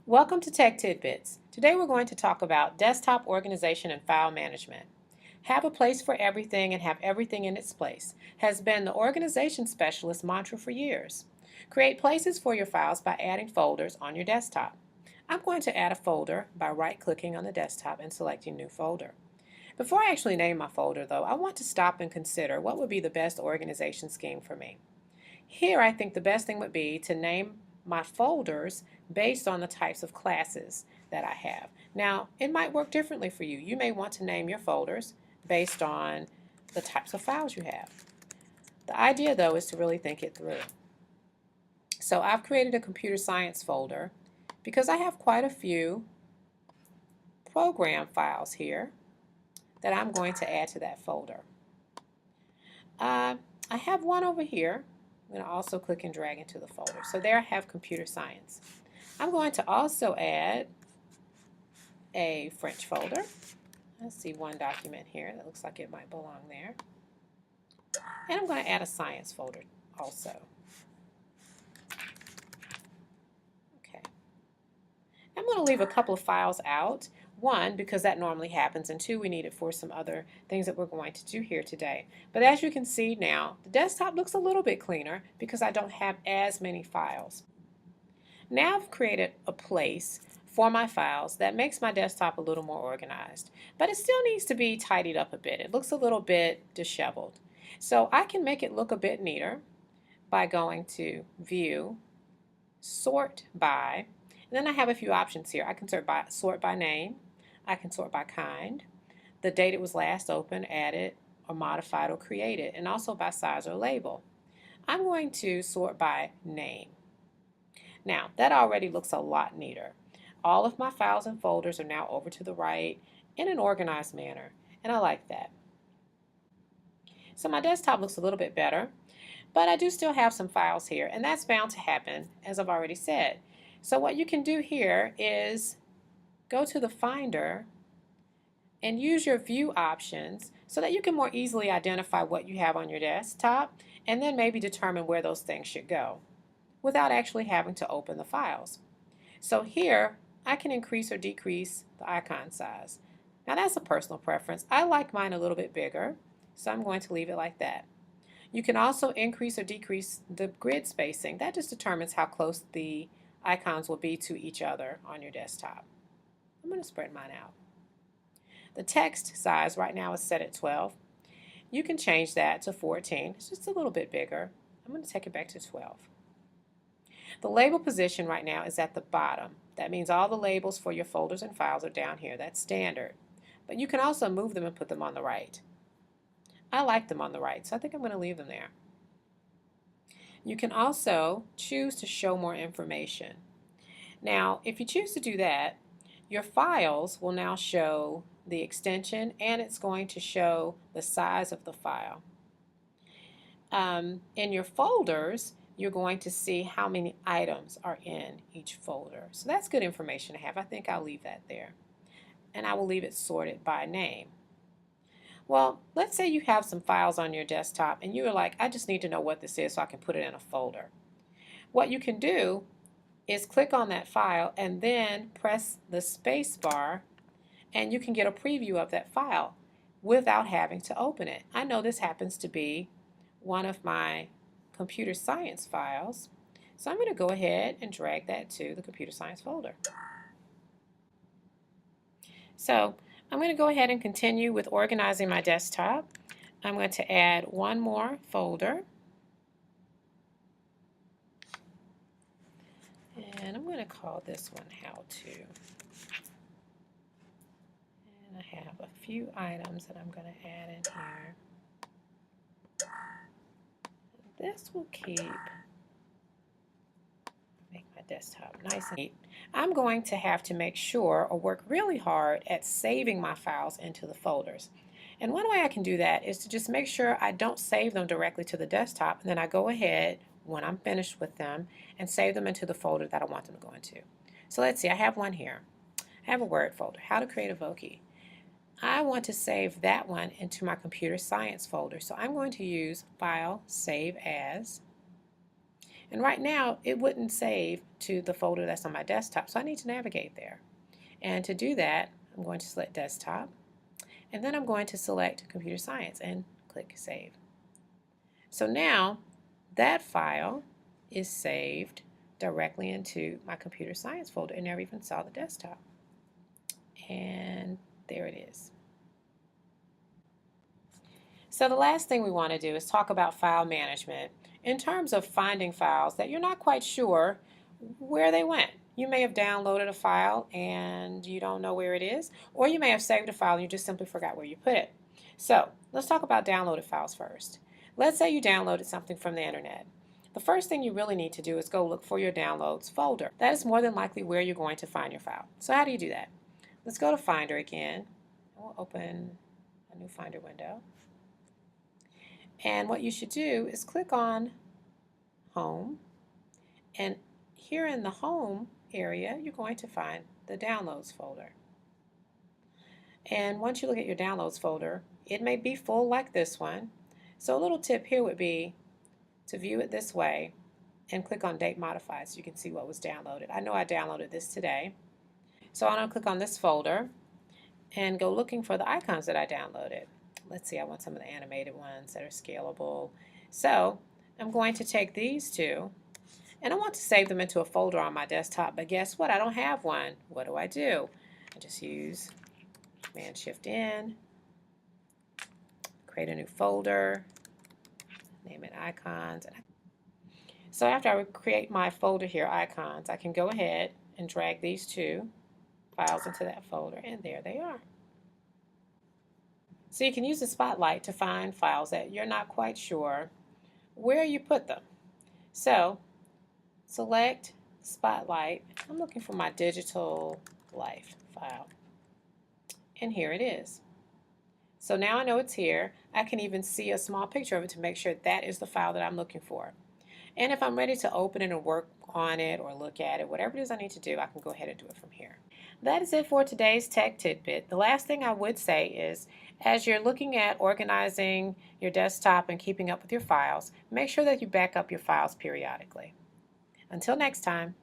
Welcome to Tech Tidbits. Today we're going to talk about desktop organization and file management. Have a place for everything and have everything in its place has been the organization specialist mantra for years. Create places for your files by adding folders on your desktop. I'm going to add a folder by right-clicking on the desktop and selecting New Folder. Before I actually name my folder, though, I want to stop and consider what would be the best organization scheme for me. Here, I think the best thing would be to name my folders based on the types of classes that I have. Now, it might work differently for you. You may want to name your folders based on the types of files you have. The idea, though, is to really think it through. So I've created a computer science folder because I have quite a few program files here that I'm going to add to that folder. I have one over here. I'm going to also click and drag into the folder. So there I have computer science. I'm going to also add a French folder. I see one document here that looks like it might belong there. And I'm going to add a science folder also. Okay. I'm going to leave a couple of files out. One, because that normally happens, and two, we need it for some other things that we're going to do here today. But as you can see now, the desktop looks a little bit cleaner because I don't have as many files. Now I've created a place for my files that makes my desktop a little more organized, but it still needs to be tidied up a bit. It looks a little bit disheveled. So I can make it look a bit neater by going to View, Sort By, and then I have a few options here. I can sort by name, I can sort by kind, the date it was last opened, added, or modified, or created, and also by size or label. I'm going to sort by name. Now, that already looks a lot neater. All of my files and folders are now over to the right in an organized manner, and I like that. So my desktop looks a little bit better, but I do still have some files here, and that's bound to happen, as I've already said. So what you can do here is go to the Finder and use your View options so that you can more easily identify what you have on your desktop and then maybe determine where those things should go without actually having to open the files. So here, I can increase or decrease the icon size. Now that's a personal preference. I like mine a little bit bigger, so I'm going to leave it like that. You can also increase or decrease the grid spacing. That just determines how close the icons will be to each other on your desktop. I'm going to spread mine out. The text size right now is set at 12. You can change that to 14. It's just a little bit bigger. I'm going to take it back to 12. The label position right now is at the bottom. That means all the labels for your folders and files are down here. That's standard. But you can also move them and put them on the right. I like them on the right, so I think I'm going to leave them there. You can also choose to show more information. Now, if you choose to do that, your files will now show the extension and it's going to show the size of the file. In your folders, you're going to see how many items are in each folder. So that's good information to have. I think I'll leave that there. And I will leave it sorted by name. Well, let's say you have some files on your desktop and you're like, I just need to know what this is so I can put it in a folder. What you can do is click on that file and then press the space bar and you can get a preview of that file without having to open it. I know this happens to be one of my computer science files, so I'm going to go ahead and drag that to the computer science folder. So I'm going to go ahead and continue with organizing my desktop. I'm going to add one more folder. And I'm going to call this one How To. And I have a few items that I'm going to add in here. This will make my desktop nice and neat. I'm going to have to make sure or work really hard at saving my files into the folders. And one way I can do that is to just make sure I don't save them directly to the desktop, and then I go ahead when I'm finished with them and save them into the folder that I want them to go into. So let's see, I have one here. I have a Word folder, How to Create a Voki. I want to save that one into my computer science folder, so I'm going to use File, Save As. And right now, it wouldn't save to the folder that's on my desktop, so I need to navigate there. And to do that, I'm going to select Desktop, and then I'm going to select Computer Science and click Save. So now, that file is saved directly into my Computer Science folder. It never even saw the desktop. And there it is. So the last thing we want to do is talk about file management in terms of finding files that you're not quite sure where they went. You may have downloaded a file and you don't know where it is, or you may have saved a file and you just simply forgot where you put it. So let's talk about downloaded files first. Let's say you downloaded something from the internet. The first thing you really need to do is go look for your downloads folder. That is more than likely where you're going to find your file. So how do you do that? Let's go to Finder again. We'll open a new Finder window. And what you should do is click on Home, and here in the Home area you're going to find the Downloads folder. And once you look at your Downloads folder, it may be full like this one. So a little tip here would be to view it this way and click on Date Modified so you can see what was downloaded. I know I downloaded this today. So I'm going to click on this folder and go looking for the icons that I downloaded. Let's see, I want some of the animated ones that are scalable. So I'm going to take these two, and I want to save them into a folder on my desktop, but guess what? I don't have one. What do? I just use Command-Shift-N, create a new folder, name it Icons. So after I create my folder here, Icons, I can go ahead and drag these two files into that folder, and there they are. So you can use the spotlight to find files that you're not quite sure where you put them. So select Spotlight. I'm looking for my Digital Life file. And here it is. So now I know it's here. I can even see a small picture of it to make sure that is the file that I'm looking for. And if I'm ready to open it and work on it or look at it, whatever it is I need to do, I can go ahead and do it from here. That is it for today's Tech Tidbit. The last thing I would say is, as you're looking at organizing your desktop and keeping up with your files, make sure that you back up your files periodically. Until next time.